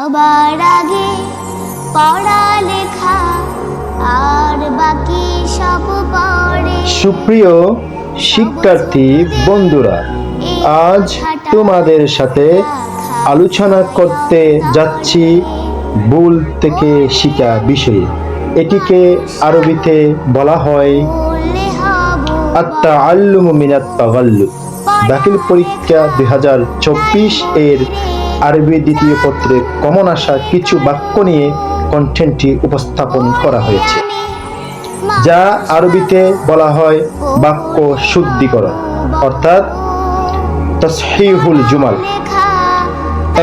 সবার আগে পড়ালেখা আর বাকি সব পরে। সুপ্রিয় শিক্ষার্থী বন্ধুরা, আজ তোমাদের সাথে আলোচনা করতে যাচ্ছি ভুল থেকে শিখা বিষয়ে। এটিকে আরবিতে বলা হয় আত-তাআল্লুমু মিনাত তাগাল্লুব। দাখিল পরীক্ষা 2024 এর আরবি দ্বিতীয় পত্রে কমন আসা কিছু বাক্য নিয়ে কন্টেন্টটি উপস্থাপন করা হয়েছে, যা আরবিতে বলা হয় বাক্য শুদ্ধিকরণ, অর্থাৎ তাসহিহুল জুমাল।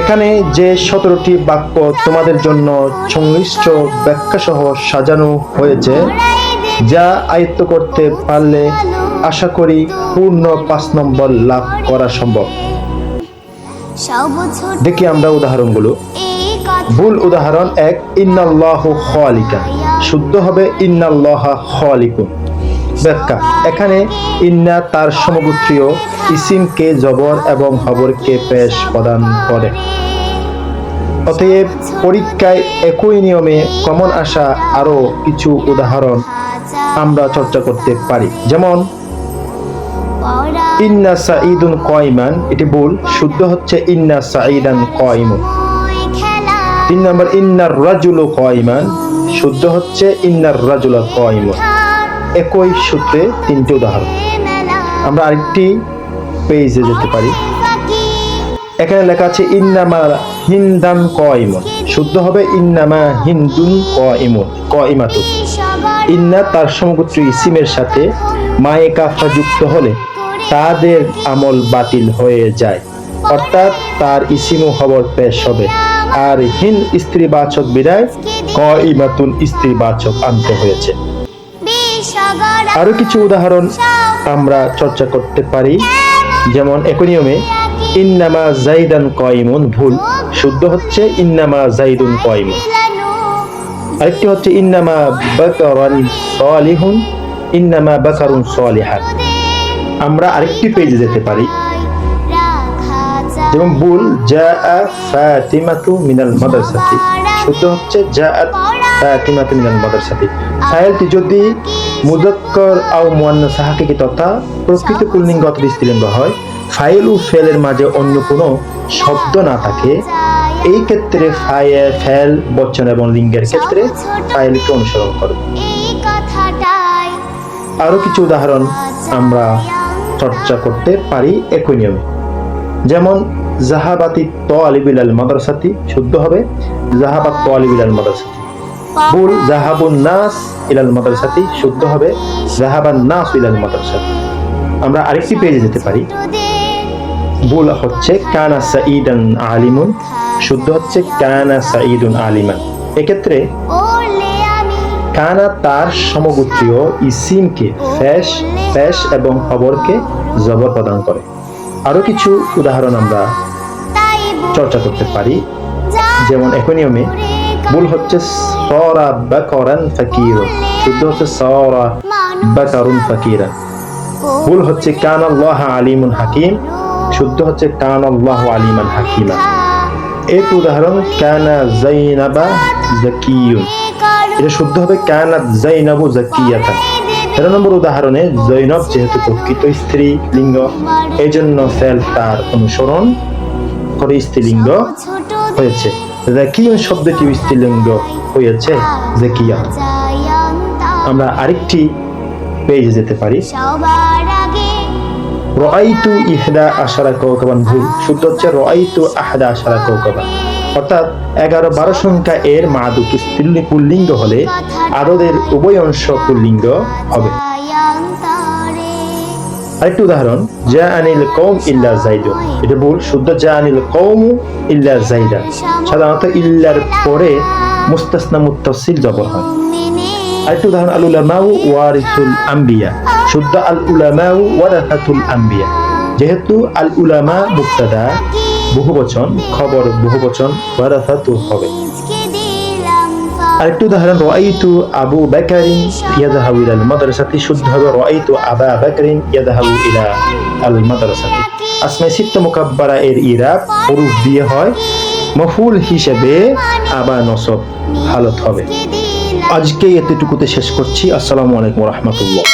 এখানে যে 17টি বাক্য তোমাদের জন্য সংশ্লিষ্ট ব্যাখ্যাসহ সাজানো হয়েছে, যা আয়ত্ত করতে পারলে আশা করি পূর্ণ 5 নম্বর লাভ করা সম্ভব। দেখি আমরা উদাহরণগুলো। ভুল উদাহরণ 1, ইন্নাল্লাহু খালিকান। শুদ্ধ হবে ইন্নাল্লাহা খালিকুন। ব্যাখ্যা: এখানে ইন্না তার সমগোত্রীয় ইসিমকে জবর এবং খবরকে পেশ প্রদান করে। অতএব পরীক্ষায় একই নিয়মে কমন আসা আরো কিছু উদাহরণ আমরা চর্চা করতে পারি। যেমন ইন্না সাঈদুন কায়িমান, এটি ভুল। শুদ্ধ হচ্ছে ইন্না সাঈদান কায়িমুন। 3 নম্বর, ইন্নার রাজুলু কায়িমান। শুদ্ধ হচ্ছে ইন্নার রাজুলা কায়িমুন। একই সূত্রে 3টি উদাহরণ। আমরা আরেকটি পেজে যেতে পারি। এখানে লেখা আছে ইন্নামা হিন্দান কায়িমুন। শুদ্ধ হবে ইন্নামা হিন্দুন কায়িমাতুন। ইন্না তার সমগোত্রী ইসিমের সাথে মায়ে কাফা যুক্ত হলে তাদের আমল বাতিল হয়ে যায়, অর্থাৎ তার ইসিমু খবর পেশ হবে। আর হিন স্ত্রীবাচক বিদায় কায়িমাতুন স্ত্রীবাচক আনতে হয়েছে। আরো কিছু উদাহরণ আমরা চর্চা করতে পারি। যেমন একই নিয়মে ইন্নামা জাইদান কায়িমুন, ভুল। শুদ্ধ হচ্ছে ইন্নামা জাইদুন কায়িমুন। আরেকটি হচ্ছে ইন্নামা বাকারান সালিহুন, ইন্নামা বাকারুন সালিহান। আমরা আরেকটি পেজে যেতে পারি। যেমন ভুল, জাআ ফাতিমাতু মিনাল মাদ্রাসাতি। শুদ্ধ হচ্ছে জাআত ফাতিমাতু মিনাল মাদ্রাসাতি। ফাইলটি যদি মুযাক্কার আও মুয়ান্নাস হাকিকি তথা প্রকৃত পুল্লিঙ্গ অথবা স্ত্রীলিঙ্গ হয়, ফাইল ও ফেলের মাঝে অন্য কোনো শব্দ না থাকে, এই ক্ষেত্রে ফাইল বচন এবং লিঙ্গের ক্ষেত্রে ফাইলকে অনুসরণ করবে। আরো কিছু উদাহরণ আমরা চর্চা করতে পারি একই নিয়মে। যেমন জাহাবাতি তালিবু ইলাল মাদ্রাসাতি। শুদ্ধ হবে জাহাবাত তালিবু ইলাল মাদ্রাসাতি। ভুল, জাহাবুন নাস ইলাল মাদ্রাসাতি। শুদ্ধ হবে জাহাবান নাস ইলাল মাদ্রাসাতি। আমরা আরেকটি পেজে যেতে পারি। ভুল হচ্ছে কানা সাঈদান আলিমুন। শুদ্ধ হচ্ছে কানা সাঈদুন আলিমান। এক্ষেত্রে কানা তার সমগোত্রীয় ইসিমকে পেশ এবং খবরকে জবর প্রদান করে। আরো কিছু উদাহরণ আমরা চর্চা করতে পারি। যেমন একই নিয়মে ভুল হচ্ছে সারা বাকারান ফাকিরুন। শুদ্ধ হচ্ছে সারা বাকারুন ফাকিরান। ভুল হচ্ছে কানাল্লাহু আলিমুন হাকিম। শুদ্ধ হচ্ছে কানাল্লাহু আলিমান হাকিমা। এক উদাহরণ কানা যায়নাবা যাকিয়ুন। এটা শুদ্ধ হবে কানাত যায়নাবু যাকিয়াতান। 13 নম্বর উদাহরণে জৈনব যেহেতু প্রকৃত স্ত্রী লিঙ্গ, এই জন্য ফেল তার অনুসরণ করে স্ত্রীলিঙ্গ হয়েছে। যাকিয়ুন শব্দটি স্ত্রীলিঙ্গ হয়েছে যাকিয়া। আমরা আরেকটি পেজে যেতে পারি। রাআইতু ইহদা আশারা কাওকাবান। ভুল। শুদ্ধ হচ্ছে রাআইতু আহাদা আশারা কাওকাবান। অর্থাৎ 11-12 সংখ্যা এর মাদুক স্ত্রী পুল্লিঙ্গ হলে আদদের উভয় অংশ পুল্লিঙ্গ হবে। আরেকটি উদাহরণ জাআনিল কওম ইল্লা যাইদুন। এটা ভুল। শুদ্ধ জাআনিল কওম ইল্লা যাইদান। সাধারণত ইল্লার পরে মুস্তাসনা মুত্তাসিল জবর হয়। আরেকটি উদাহরণ আল উলামাউ ওয়ারিসুল আম্বিয়া। শুদ্ধ আল উলামাউ ওয়ারাসাতুল আম্বিয়া। যেহেতু আল উলামা মুবতাদা বহুবচন, খবর বহুবচন, ওয়ারাসাতু হবে। আরেকটি উদাহরণ রাআইতু আবু বকরিন ইয়াযহাবু ইলাল মাদ্রাসাতি। শুদ্ধ হবে রাআইতু আবা বকরিন ইয়াযহাবু ইলা আল মাদ্রাসাতি। আসমায়ে সিত্তা মুকাব্বারা এর ইরাব হরফ দিয়ে হয় মফুল হিসেবে আবা নসব হালত হবে। আজকে এতটুকুতে শেষ করছি। আসসালামু আলাইকুম রহমতুল্লাহ।